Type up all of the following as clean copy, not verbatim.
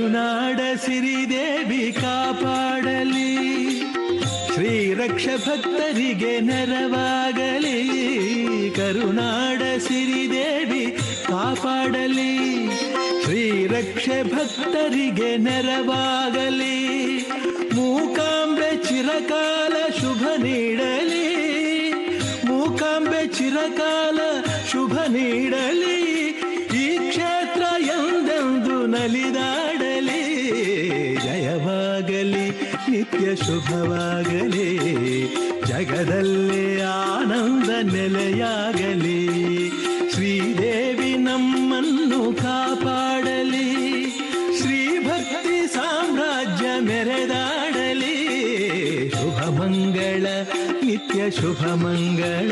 ಕರುನಾಡ ಸಿರಿದೇವಿ ಕಾಪಾಡಲಿ, ಶ್ರೀರಕ್ಷ ಭಕ್ತರಿಗೆ ನೆರವಾಗಲಿ. ಕರುನಾಡ ಸಿರಿದೇವಿ ಕಾಪಾಡಲಿ, ಶ್ರೀರಕ್ಷ ಭಕ್ತರಿಗೆ ನೆರವಾಗಲಿ. ಮೂಕಾಂಬೆ ಚಿರಕಾಲ ಶುಭ ನೀಡಲಿ, ಮೂಕಾಂಬೆ ಚಿರಕಾಲ ಶುಭ ನೀಡಲಿ. ಈ ಕ್ಷೇತ್ರ ಎಂದೆಂದು ನಲಿದಾಡಲಿ, ಜಯವಾಗಲಿ ನಿತ್ಯ ಶುಭವಾಗಲಿ. ಜಗದಲ್ಲೇ ಆನಂದ ನೆಲೆಯಾಗಲಿ, ಶ್ರೀದೇವಿ ನಮ್ಮನ್ನು ಕಾಪಾಡಲಿ. ಶ್ರೀ ಭಕ್ತಿ ಸಾಮ್ರಾಜ್ಯ ಮೆರೆದಾಡಲಿ, ಶುಭ ಮಂಗಳ ನಿತ್ಯ ಶುಭ ಮಂಗಳ,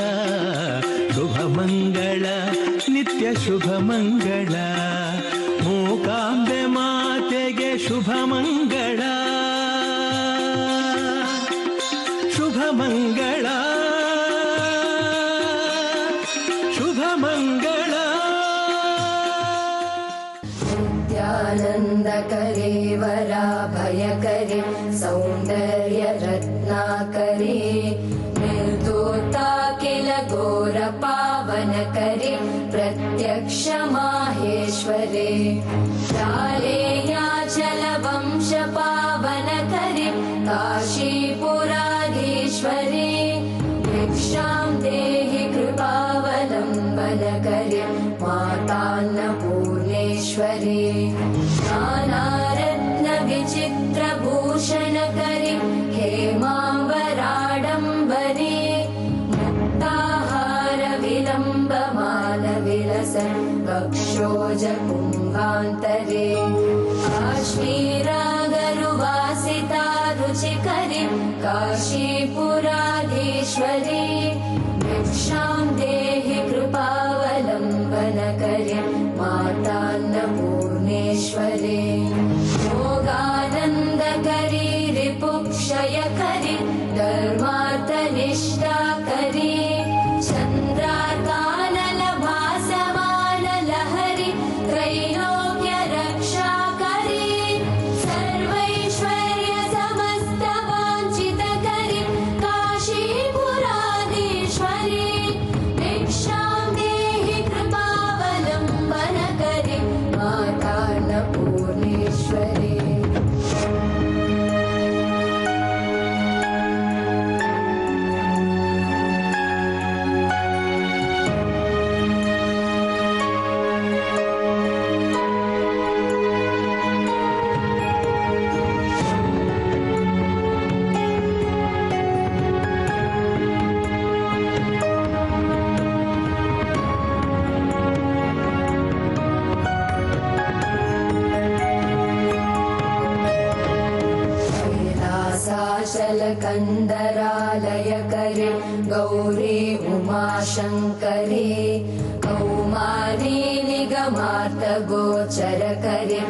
ಶುಭ ಮಂಗಳ ನಿತ್ಯ ಶುಭ ಮಂಗಳ. ಮೂಕಾಂಬೆ ಮಾತೆಗೆ ಶುಭ ಮಂಗಳ, ಶುಭ ಮಂಗಳ, ಶುಭ ಮಂಗಳ. ನಿತ್ಯಾನಂದಕರೇ ವರಾಭಯಕರೇ ಸೌಂದರ್ಯ ರತ್ನಾಕರೇ ನಿರ್ಧೂತಾ ಕಿಲ ಘೋರ ಪಾವನಕರೇ ಪ್ರತ್ಯಕ್ಷ ಮಾಹೇಶ್ವರೇ ಚಾಲೇಯಾಚಲ ವಂಶ ಪಾವನಕರೇ ಕಾಶೀಪುರಾಧೀಶ್ವರೇ ಭಿಕ್ಷಾಂ ದೇಹಿ ಕೃಪಾವಲಂಬನಕರೇ ಮಾತಾನ್ನಪೂರ್ಣೇಶ್ವರೇ ನಾನಾರತ್ನ ವಿಚಿತ್ರ ಭೂಷಣಕರೇ ಹೇಮಾಂಬರಾಡಂಬರೇ ಮುಕ್ತಾಹಾರ ವಿಲಂಬ ಮಾಲ ವಿಲಸನ್ ವಕ್ಷೋಜ ಕುಂಭಾಂತರೇ ಕಾಶ್ಮೀರಾಗರುವಾಸಿತಾ ರುಚಿಕರೇ ಕಾಶೀಪುರಾಧೀಶ್ವರೇ ಭಿಕ್ಷಾಂ ದೇಹಿ ಕೃಪಾವಲಂಬನಕರೇ ಮಾತಾನ್ನಪೂರ್ಣೇಶ್ವರೇ ಯೋಗಾನಂದಕರೀ ರಿಪುಕ್ಷಯಕರೀ ಧರ್ಮಾರ್ಥನಿಷ್ಠಾಕರೀ ಚಂದ್ರಾರ್ಕಾನಲ ಭಾಸಮಾನ ಲಹರಿ ತ್ರೈಲೋಕ್ಯ ರಕ್ಷಾಕರೀ ಸರ್ವೈಶ್ವರ್ಯ ಸಮಸ್ತ ವಾಂಛಿತಕರೀ ಕಾಶೀಪುರಾಧೀಶ್ವರೀ ಭಿಕ್ಷಾಂ ದೇಹಿ ಕೃಪಾವಲಂಬನಕರೀ ಮಾತಾನ್ನಪೂರ್ಣೇಶ್ವರೀ. कैलासाचलकन्दरालयकरे गौरी उमाशङ्करे कौमारी निगमार्थगोचरकरे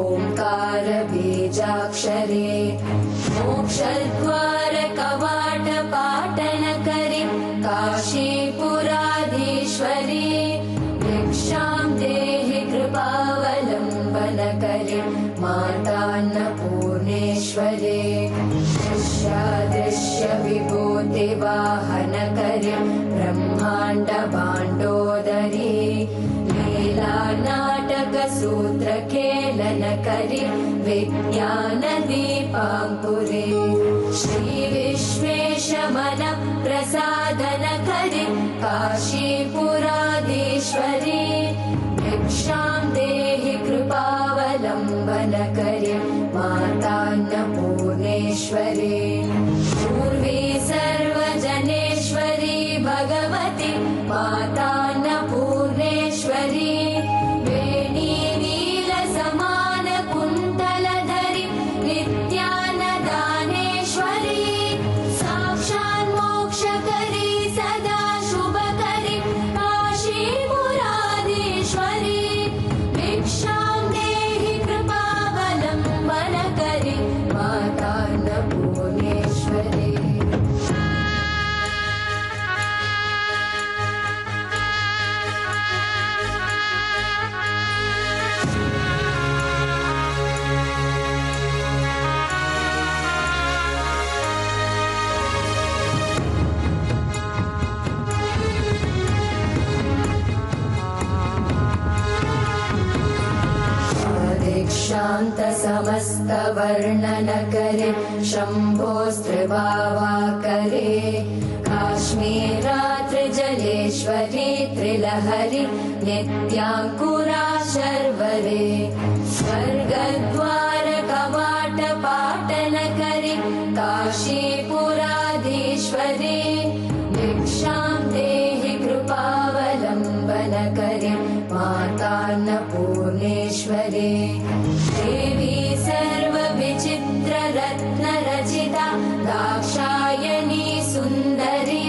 ओङ्कार बीजाक्षरे मोक्षद्वार कवाट पाटनकरे काशीपुराधीश्वरी भिक्षां देहि कृपावलम्बनकरे मातान्नपूर्णेश्वरे दृश्य विभूतिवाहनकरे ब्रह्माण्ड भाण्डोदरी लीला नाटक सूत्रखेलनकरे विज्ञानदीपाङ्कुरे श्री विश्वेश मन प्रसादनकरे काशीपुराधीश्वरी भिक्षां देहि कृपावलम्बनकरे मातान्नपूर्णेश्वरे पूर्वी सर्वजनेश्वरी भगवती मातान्नपूर्णेश्वरी वेणी नील समान कुन्तलधरी नित्यानदानेश्वरी साक्षात् मोक्षकरी सदा शुभकरी काशी शान्त समस्त वर्णन करे शम्भोस्त्रिभावा करे काश्मीरात्रिजलेश्वरी त्रिलहरि नित्याङ्कुरा शर्वरे स्वर्गद्वार कवाट पाटन करे काशीपुराधीश्वरी भिक्षां देहि कृपावलम्बन करे मातान्नपूर्णेश्वरी देवी सर्वविचित्ररत्नरचिता दाक्षायणी सुन्दरी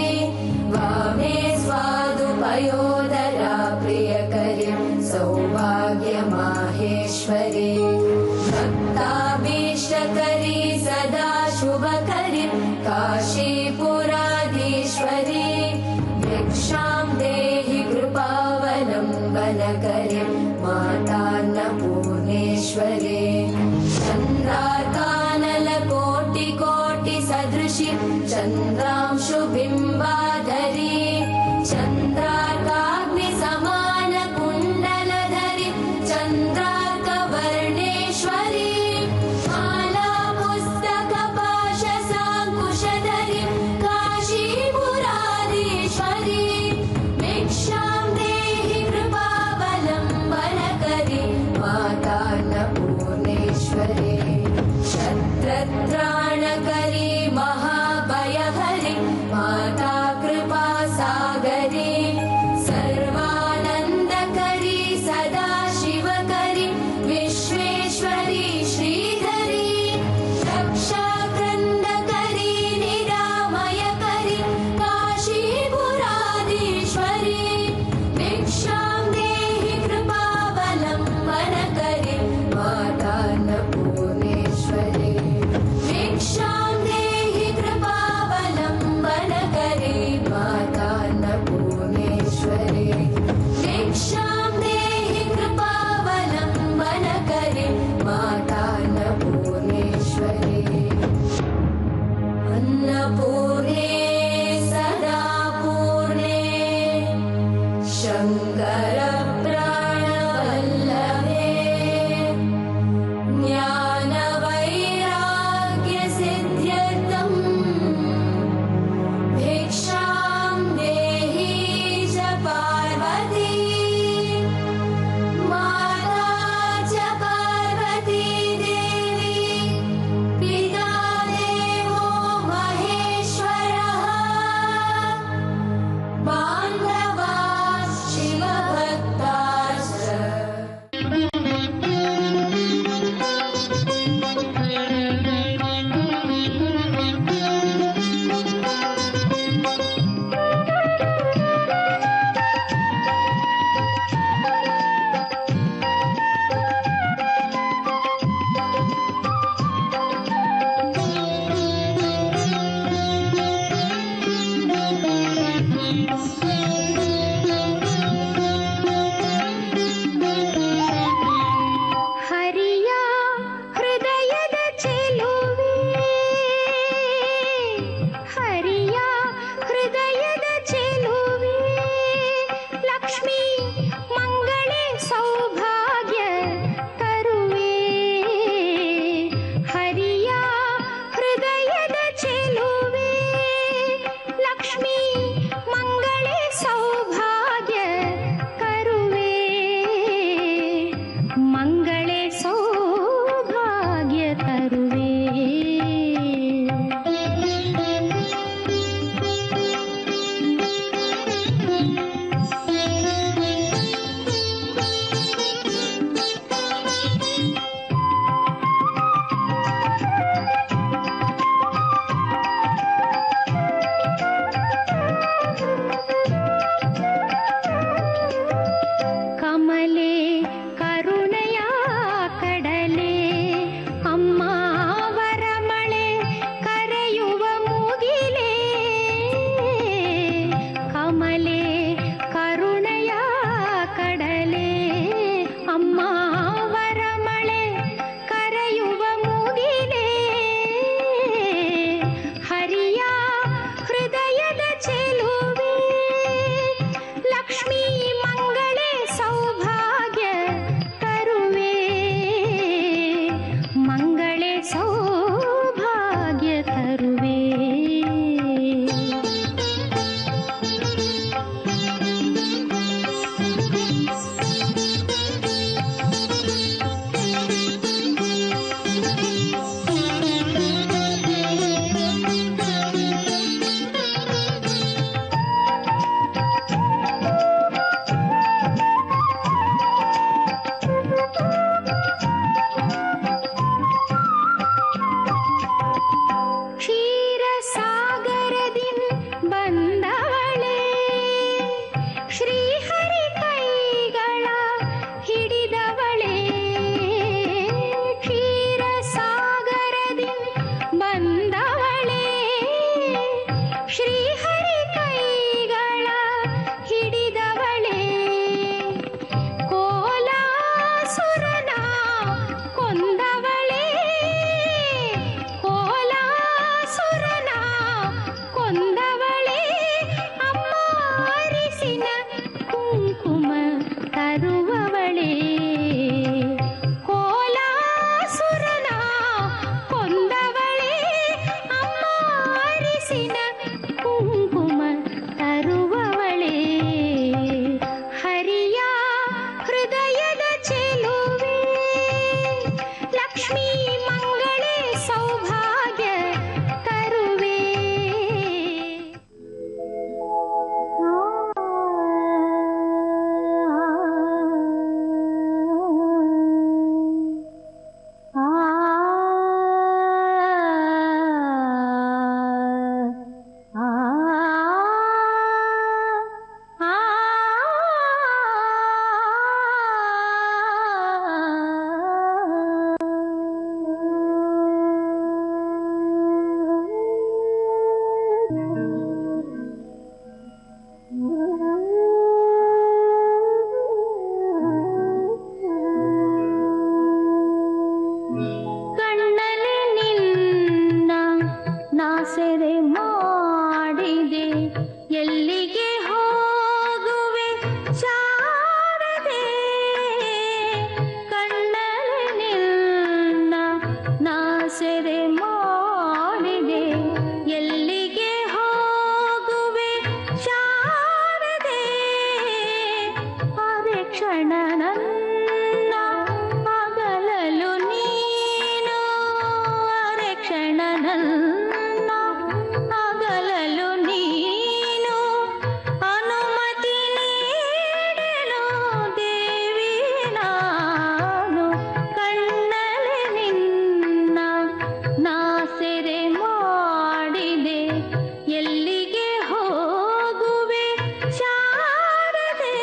वामे स्वादुपयोदरा प्रियकरी सौभाग्यमाहेश्वरी भक्ताभीष्टकरी सदा शुभकरी काशीपुराधीश्वरी भिक्षां देहि कृपावलम्बन करे मातान्नपूर्णेश्वरी चन्द्रार्कानलकोटिकोटिसदृशि चन्द्रांशुबिम्बाधरी चन्द्रार्काग्निसमानकुण्डलधरि चन्द्रार्कवर्णेश्वरी मालापुस्तकपाशसाङ्कुशधरि काशीपुराधीश्वरी भिक्षां देहि कृपावलम्बन करि मातान्नपूर्णेश्वरी शत्रत्राणकरी महाभयहरि माता ಕ್ಷಣ ನನ್ನ ಅಗಲಲು ನೀನು ಅರೆ ಕ್ಷಣ ನನ್ನ ಅಗಲಲು ನೀನು ಅನುಮತಿ ನೀಡಲು ದೇವಿ ನಾನು ಕಣ್ಣಲ್ಲಿ ನಿನ್ನ ನಾ ಸೆರೆ ಮಾಡಿದೆ ಎಲ್ಲಿಗೆ ಹೋಗುವೆ ಶಾರದೆ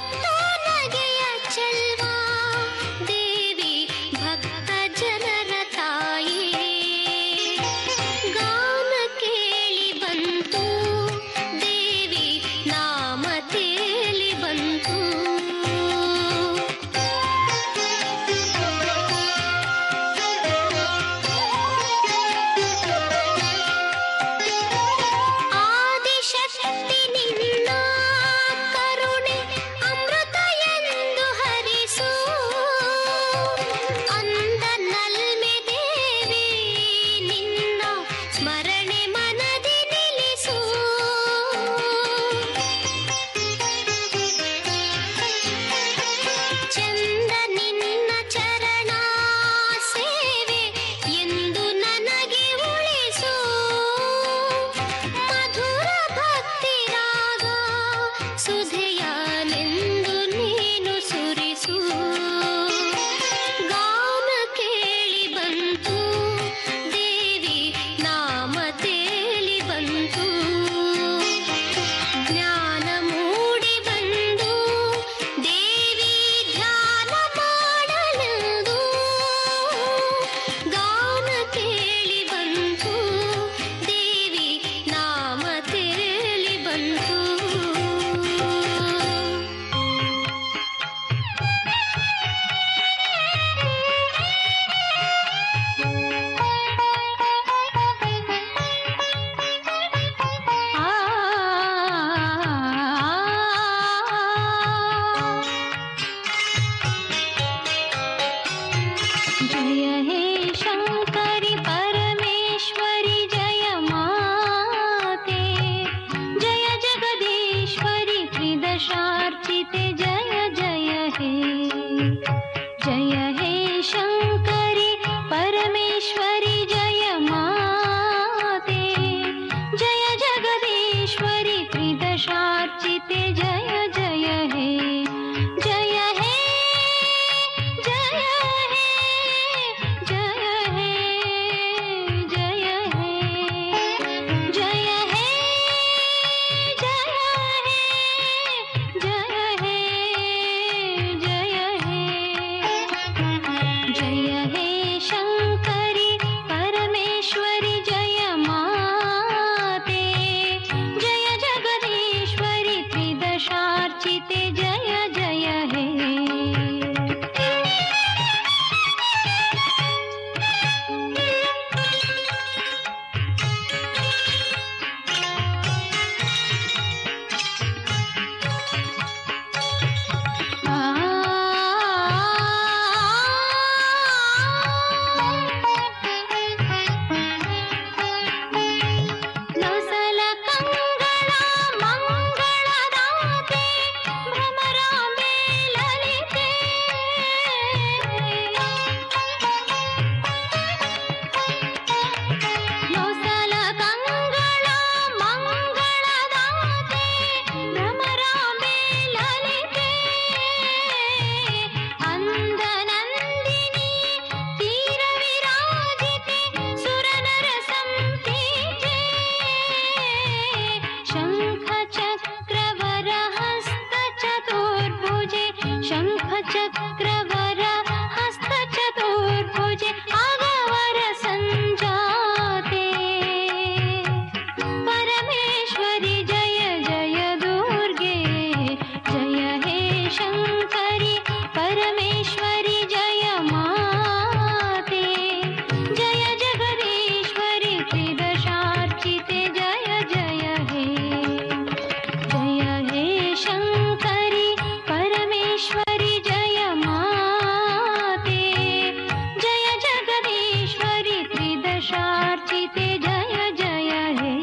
ಮುತ್ತು ನಗೆಯ ಚೆಲ್ವಾ ದೇವಿ ಭಕ್ತ ಜನರ ತಾಯಿ ಗಾನ ಕೇಳಿ ಬಂತು ದೇವಿ ನಾಮ ತೇಲಿ ಬಂತು ಆದಿಶಕ್ತಿ ನಿನ್ನ ಕರುಣೆ ಅಮೃತ ಎಂದು ಹರಿಸು ಅಂದ ನಲ್ಮೆ ದೇವಿ ನಿನ್ನ ಸ್ಮರಣೆ ಮನದಿ ನಿಲ್ಲಿಸು ಚಂದ ನಿನ್ನ ಚರಣ ಸೇವೆ ಎಂದು ನನಗೆ ಉಳಿಸು ಮಧುರ ಭಕ್ತಿ ರಾಗ ಸುಧೆಯನೆಂದು ನೀನು ಸುರಿಸು ಗಾನ ಕೇಳಿ ಬಂತು ದೇವಿ ನಾಮ ತೇಲಿ ಬಂತು ಜ್ಞಾನ ಮೂಡಿ ಬಂದು ದೇವಿ ಧ್ಯಾನ ಮಾಡಲೆಂದು ಗಾನ ಕೇಳಿ ಬಂತು ದೇವಿ ನಾಮ ತೇಲಿ ಬಂತು जय हे शङ्करि परमेश्वरि जय माते जय जगदीश्वरि त्रिदशार्चिते जय जय हे शङ्करि परमेश्वरि जय माते जय जगदीश्वरि त्रिदशार्चिते जय जय हे जय हे जय हे जय हे जय हे जय हे जय हे जय हे जय हे जय हे शङ्करि परमेश्वरि जय माते जय जगदीश्वरि त्रिदशार्चिते जय जय हे ನೊಸಲ ಕಂಗಳ ಮಂಗಳದಾತೆ ಭ್ರಮರಾಂಬೆ ಲಲಿತೆ ನೊಸಲ ಕಂಗಳ ಮಂಗಳದಾತೆ ಭ್ರಮರಾಂಬೆ ಲಲಿತೆ ಅಂದನಂದಿನಿ ತೀರ ವಿರಾಜಿತೆ ಸುರನರ ಸಂಪ್ರೀತೆ ಶಂಖ ಚಕ್ರವರ ಹಸ್ತ ಚತುರ್ಭುಜೆ ಶಂಖ ಚಕ್ರವರ ಹಸ್ತ ಚತುರ್ಭುಜೆ ಅಗವರ ಸಂಜಾತೆ परमेश्वरि जय जय दुर्गे जय हे शङ्करि परमेश्वरि जय माते जय जगदीश्वरि त्रिदशार्चिते जय जय हे शङ्करि परमेश्वरि जय माते जय जगदीश्वरि त्रिदशार्चिते जय जय हे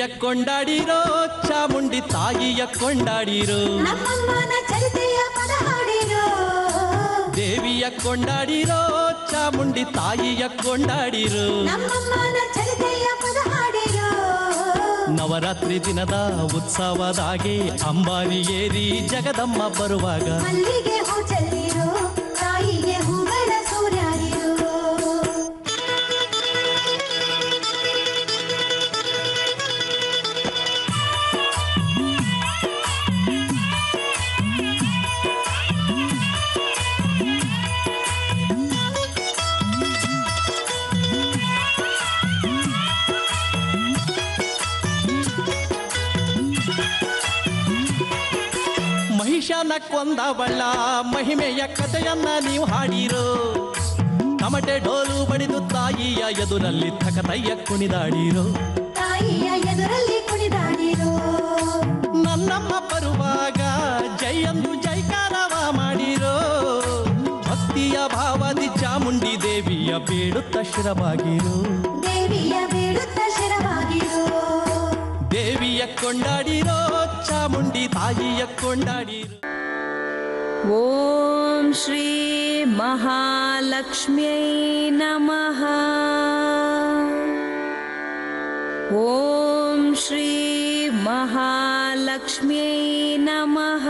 ದೇವಿಯ ಕೊಂಡಾಡಿರೋ ಚಾಮುಂಡಿ ತಾಯಿಯ ಕೊಂಡಾಡಿರೋ ನಮ್ಮಮ್ಮನ ಚರಿತೆಯ ಪದ ಹಾಡಿರೋ ದೇವಿಯ ಕೊಂಡಾಡಿರೋ ಚಾಮುಂಡಿ ತಾಯಿಯ ಕೊಂಡಾಡಿರೋ ನಮ್ಮಮ್ಮನ ಚರಿತೆಯ ಪದ ಹಾಡಿರೋ ನವರಾತ್ರಿ ದಿನದ ಉತ್ಸವದಾಗೆ ಅಂಬಾರಿ ಏರಿ ಜಗದಮ್ಮ ಬರುವಾಗ ಮಲ್ಲಿಗೆ ಹೂ ಚೆಲ್ಲಿರೋ ತಾಯಿಗೆ ಹೂಗಳ ಸೂರ್ಯಾಗಿರೋ ಮಹಿಷನ ಕೊಂದವಳ ಮಹಿಮೆಯ ಕಥೆಯನ್ನ ನೀವು ಹಾಡಿರೋ ತಮಟೆ ಡೋಲು ಬಡಿದು ತಾಯಿಯ ಎದುರಲ್ಲಿ ತಕತಯ್ಯ ಕುಣಿದಾಡಿರೋ ತಾಯಿಯ ಎದುರಲ್ಲಿ ಕುಣಿದಾಡಿರೋ ನನ್ನಮ್ಮ ಬರುವಾಗ ಜೈಯಂದು ಜೈಕಾರವ ಮಾಡಿರೋ ಭಕ್ತಿಯ ಭಾವದಿ ಚಾಮುಂಡಿ ದೇವಿಯ ಬೇಡುತ್ತ ಶಿರವಾಗಿರೋ ದೇವಿಯ ಬೇಡುತ್ತ ಶಿರವಾಗಿರೋ ದೇವಿಯ ಕೊಂಡಾಡಿರೋ ಚಾಮುಂಡಿ ತಾಯಿಯ ಕೊಂಡಾಡಿರೋ ಓಂ ಶ್ರೀ ಮಹಾಲಕ್ಷ್ಮ್ಯೈ ನಮಃ ಓಂ ಶ್ರೀ ಮಹಾಲಕ್ಷ್ಮ್ಯೈ ನಮಃ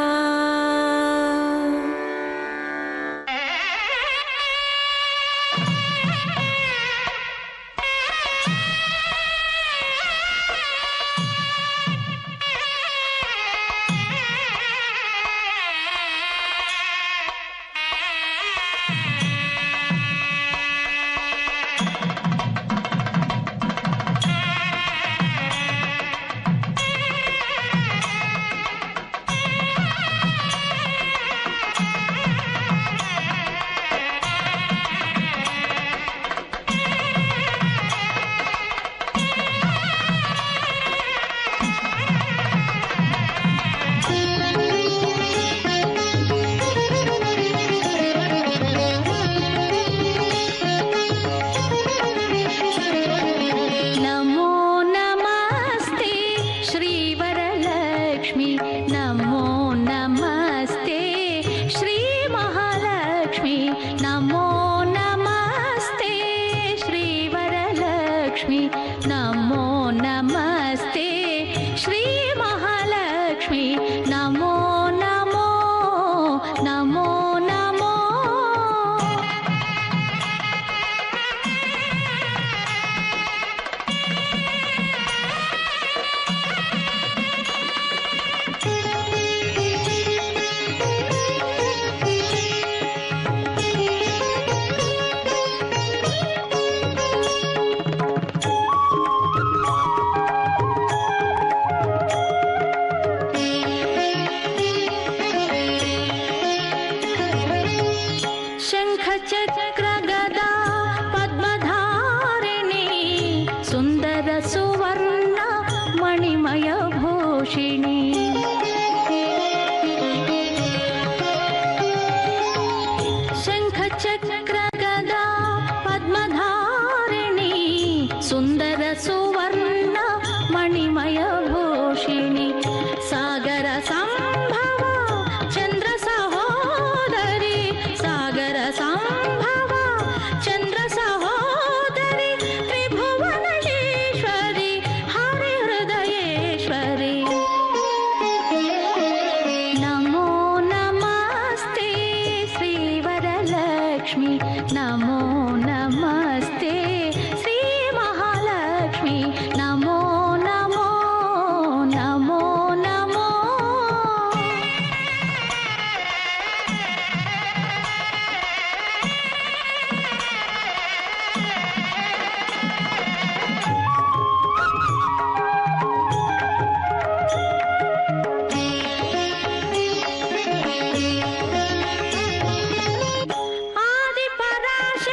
ಆದಿಪರಾಶಕ್ತಿ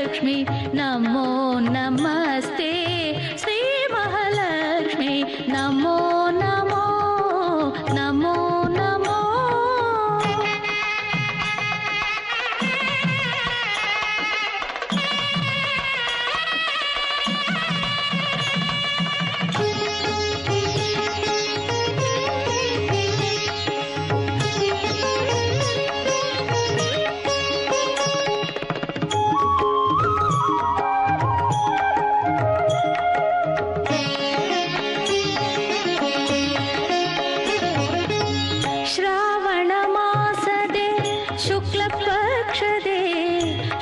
ಮಹಾಲಕ್ಷ್ಮಿ ನಮೋ ನಮಸ್ತೆ ಶ್ರೀ ಮಹಾಲಕ್ಷ್ಮಿ ನಮೋ ನಮೋ ನಮೋ ನಮೋ ಶ್ರಾವಣ ಮಾಸದೆ ಶುಕ್ಲ ಪಕ್ಷದೆ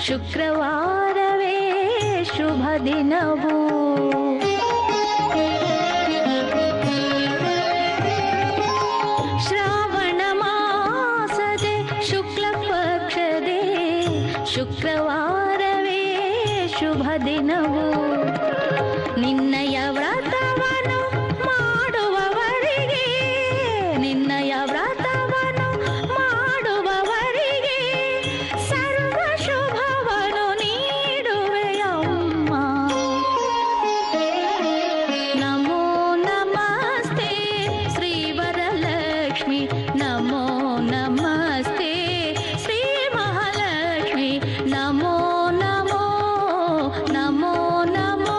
ಶುಕ್ರವಾರವೇ ಶುಭ ದಿನವು ಶ್ರಾವಣ ಮಾಸದೆ ಶುಕ್ಲ ಪಕ್ಷದೆ ಶುಕ್ರವಾರವೇ ಶುಭ ದಿನವು ನಿನ್ನಯ ವ್ರತವನ್ನು ಮಾಡುವವರಿಗೆ ನಿನ್ನಯ ವ್ರತವನ್ನು ಮಾಡುವವರಿಗೆ ಸರ್ವ ಶುಭವನ್ನು ನೀಡುವೆಯಮ್ಮ ನಮೋ ನಮಸ್ತೆ ಶ್ರೀ ವರಲಕ್ಷ್ಮಿ ನಮೋ ನಮಸ್ತೆ ಶ್ರೀ ಮಹಾಲಕ್ಷ್ಮಿ ನಮೋ ನಮೋ ನಮೋ ನಮೋ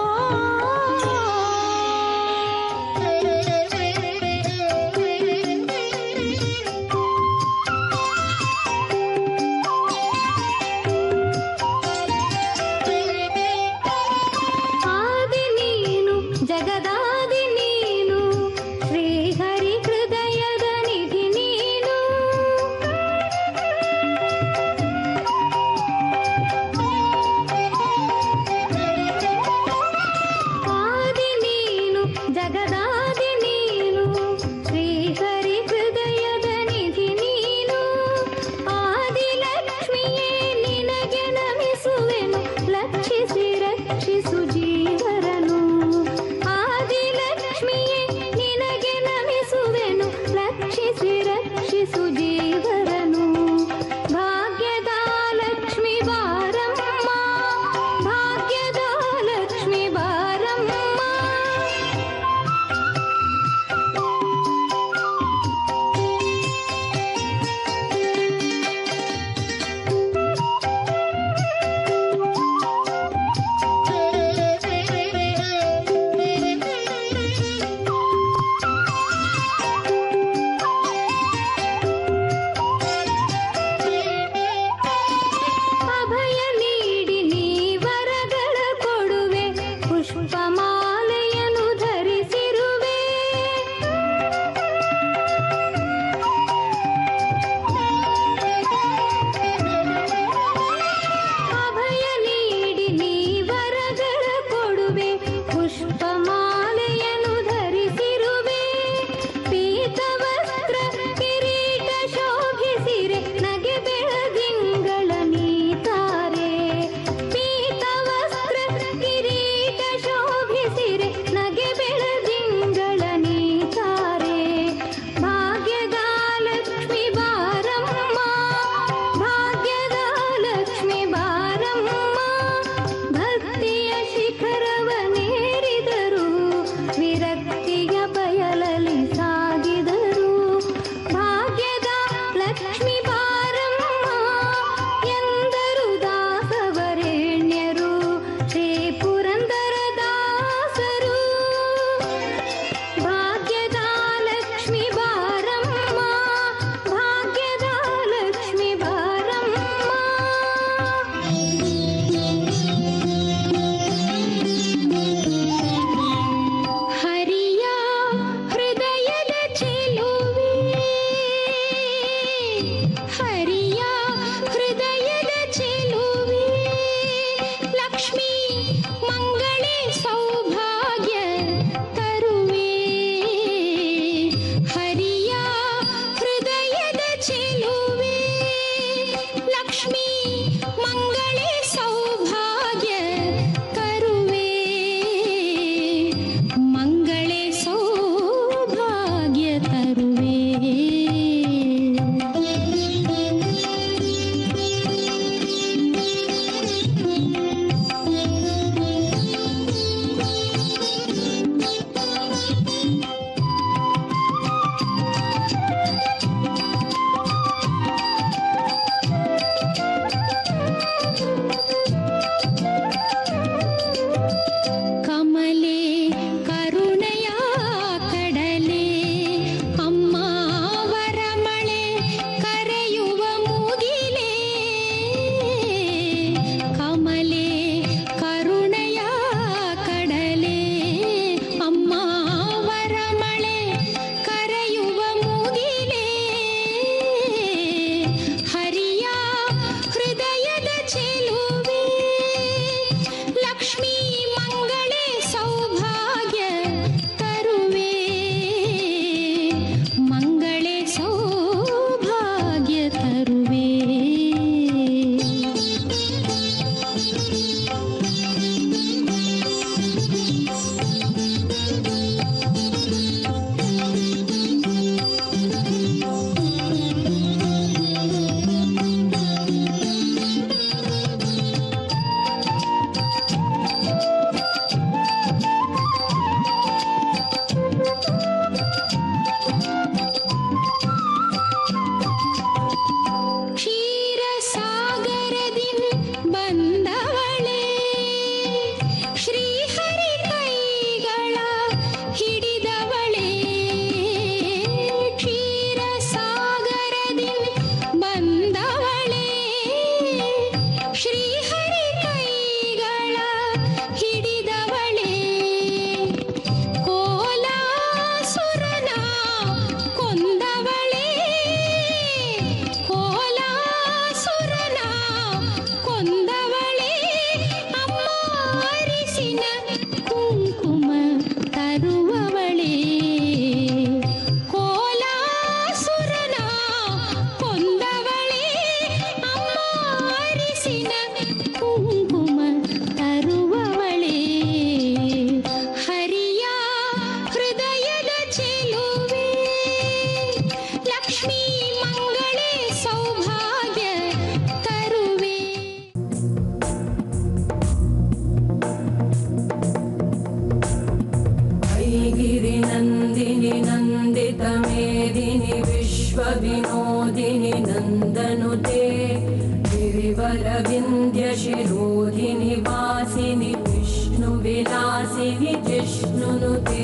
बोधिनि वासिनि विष्णुविलासिनि जिष्णुनुते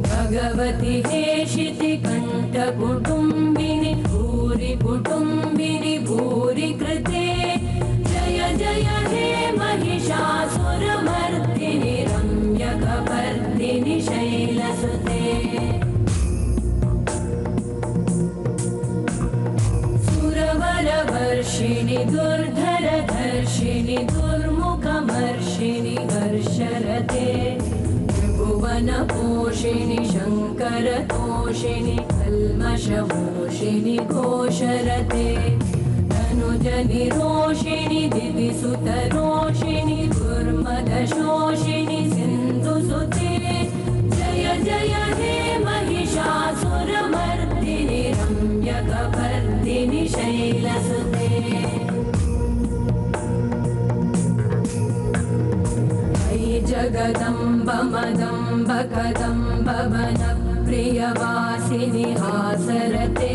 भगवति हेशिति कण्ठकुटुम्बिनि भूरि कुटुम्बिनि भूरि कृते जय जय हे महिषासुरमर्दिनि रम्यकपर्दिनि शैलसुते सुरवरवर्षिणि दुर्धरधर्षिणि दुर्मुखमर्षिणि हर्षरते त्रिभुवनपोषिणि शङ्करतोषिणि कल्मषमोषिणि घोषरते धनुजनिरोषिणि दिविसुतरोषिणि दुर्मदशोषिणि सिन्धुसुते जय जय हे महिषासुरमर्दिनि रम्यकपर्दिनि शैलसुते अयि जगदम्ब मदम्ब कदम्ब वनप्रियवासिनि हासरते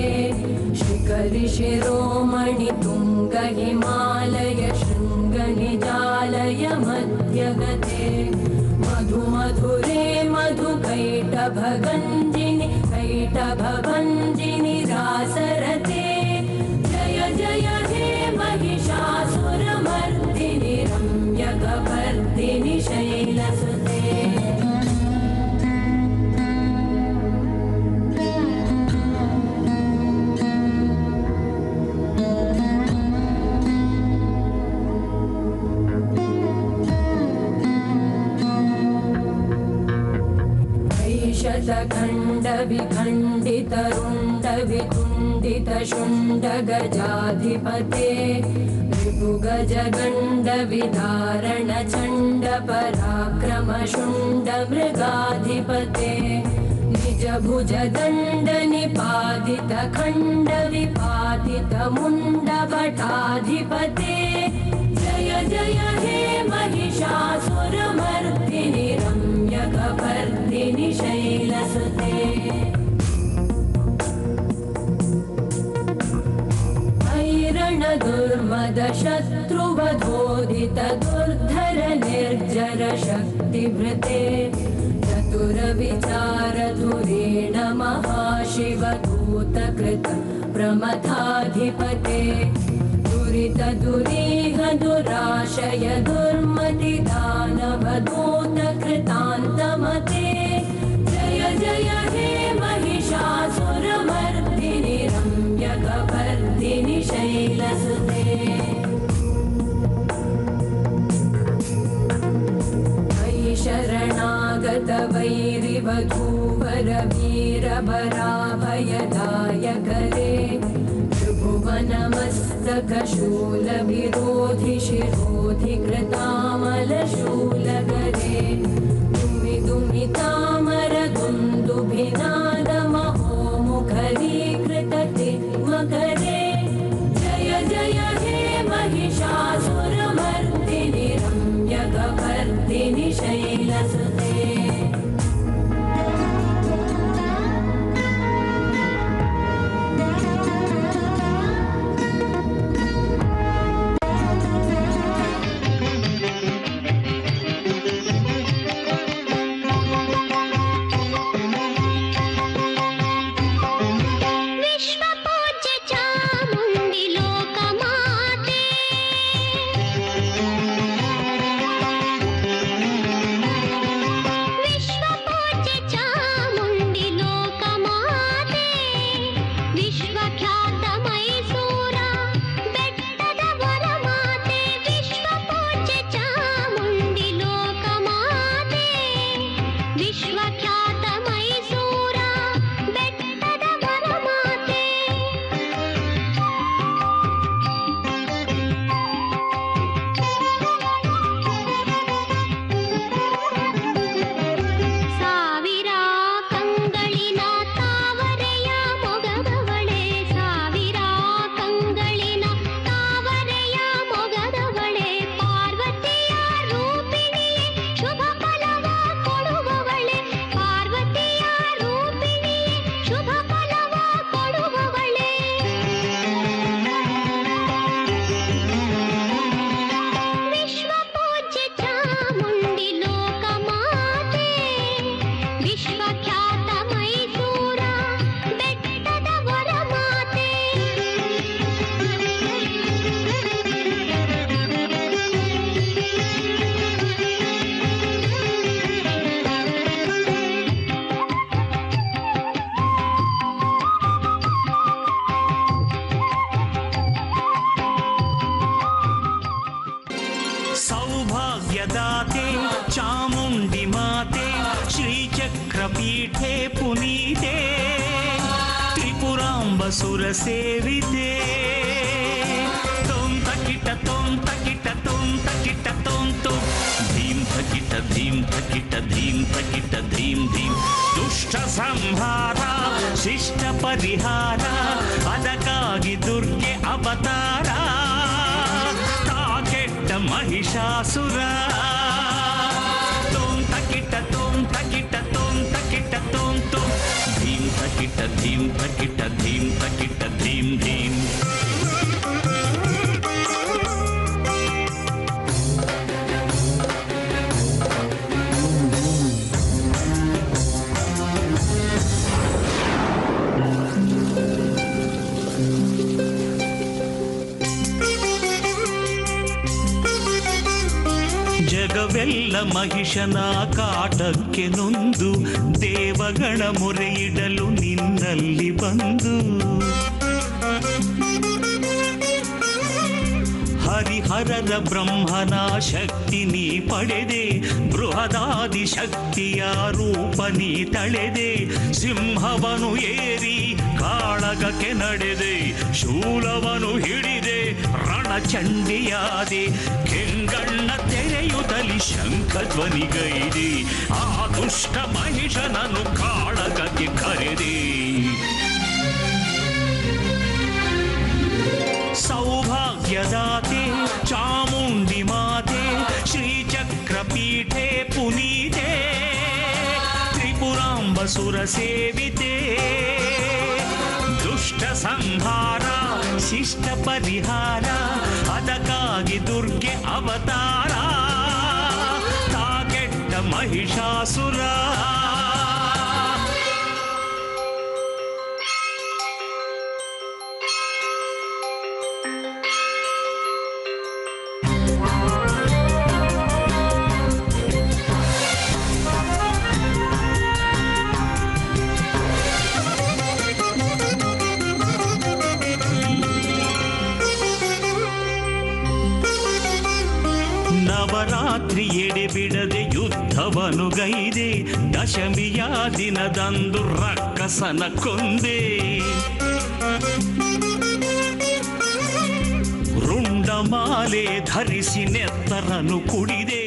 शिखरि शिरोमणि तुङ्ग हिमालय शृङ्गनिजालय मध्यगते मधुमधुरे मधुकैटभगञ्जिनि कैटभभञ्जिनि रासरते जय जय हे महिषासुरमर्दिनि रम्यकपर्दिनि शैलसुते शतखण्डविखण्डितरुण्डवितुण्डितशुण्डगजाधिपते रिपुगजगण्डविदारणचण्डपराक्रमशुण्डमृगाधिपते निजभुजदण्डनिपातितखण्डविपातितमुण्डभटाधिपते जय जय हे महिषासुरमर्दिनि रम्यकपर्दिनि शैलसुते दुर्मदशत्रुवधोदित दुर्धर निर्जर शक्तिभृते चतुरविचारधुरेण महाशिवदूतकृत प्रमथाधिपते दुरित दुरीह दुराशय दुर्मति दानवदूतकृतान्तमते जय जय हे महिषासुरमर्दिनि रम्यकपर्दिनि शैलसुते अयि शरणागत वैरिवधूवर वीरभराभयदायकरे त्रिभुवनमस्तकशूलविरोधि शिरोधि कृतामलशूलकरे दुमि दुमि तामर दुन्दुभिनादमहोमुखरीकृतते मकरे जय जय हे महिषासुरमर्दिनि रम्यकपर्दिनि शैलसुते विश्वपूज्य चामुण्डि लोकमाते ಸೌಭಾಗ್ಯದಾತೆ ಚಾಮುಂಡಿ ಮಾತೆ ಶ್ರೀಚಕ್ರಪೀಠೆ ಪುನೀತೆ ತ್ರಿಪುರಾಂಬ ಸುರ ಸೇವಿತೆ ತೊಂತ ಕಿಟ ತೊಂತ ಕಿಟ ತೊಂತ ಕಿಟ ತೊಂತು ಧೀಂ ಥಕಿಟ ಧೀಂ ಥಕಿಟ ಧೀಂ ಥಕಿಟ ಧೀಂ ಧೀಂ ದುಷ್ಟ ಸಂಹಾರ ಶಿಷ್ಟ ಪರಿಹಾರ ಅದಕ್ಕಾಗಿ ದುರ್ಗೆ ಅವತಾರ ತಾಕೆಟ್ಟ ಮಹಿಷಾಸುರ ತೊಂತ ಕಿಟ ತೊಂತ ಕಿಟ ತೊಂತ ಕಿಟ ತೊಂತು ಧೀಂ ಥಕಿಟ ಧೀಂ ಥಕಿಟ ಧೀಂ ಥಕಿಟ ಧೀಂ ಧೀಂ ಜಗವೆಲ್ಲ ಮಹಿಷನ ಕಾಟಕ್ಕೆ ನೊಂದು ದೇವಗಣ ಮೊರೆಯಿಡಲು ನಿನ್ನಲ್ಲಿ ಬಂದು ಹರಿಹರದ ಬ್ರಹ್ಮನ ಶಕ್ತಿ ನೀ ಪಡೆದೆ ಬೃಹದಾದಿ ಶಕ್ತಿಯ ರೂಪ ನೀ ತಳೆದೆ ಸಿಂಹವನು ಏರಿ ಕಾಳಗಕ್ಕೆ ನಡೆದೆ ಶೂಲವನು ಹಿಡಿದೆ ರಣಚಂಡಿಯಾದೆ ಕೆಂಗಣ್ಣ ತೆರೆಯುತ್ತಲಿ ಶಂಖಧ್ವನಿಗೈದೆ ಆ ದುಷ್ಟ ಮಹಿಷನನ್ನು ಕಾಳಗಕ್ಕೆ ಕರೆದೆ ಸೌಭಾಗ್ಯದಾತೆ ಚಾಮುಂಡಿ ಮಾತೆ ಶ್ರೀಚಕ್ರಪೀಠೆ ಪುನೀತೆ ತ್ರಿಪುರಾಂಬ ಸುರ ಸೇವಿತೆ ದುಷ್ಟ ಸಂಹಾರ ಶಿಷ್ಟ ಪರಿಹಾರ ಅದಕ್ಕಾಗಿ ದುರ್ಗೆ ಅವತಾರ ತಾಗೆಟ್ಟ ಮಹಿಷಾಸುರ ನವರಾತ್ರಿ ಎಡೆ ಬಿಡದೆ ಯುದ್ಧವನು ಗೈದೆ ದಶಮಿಯ ದಿನದಂದು ರಕ್ಕಸನ ಕೊಂದೆ ರುಂಡಮಾಲೆ ಧರಿಸಿ ನೆತ್ತರನು ಕುಡಿದೆ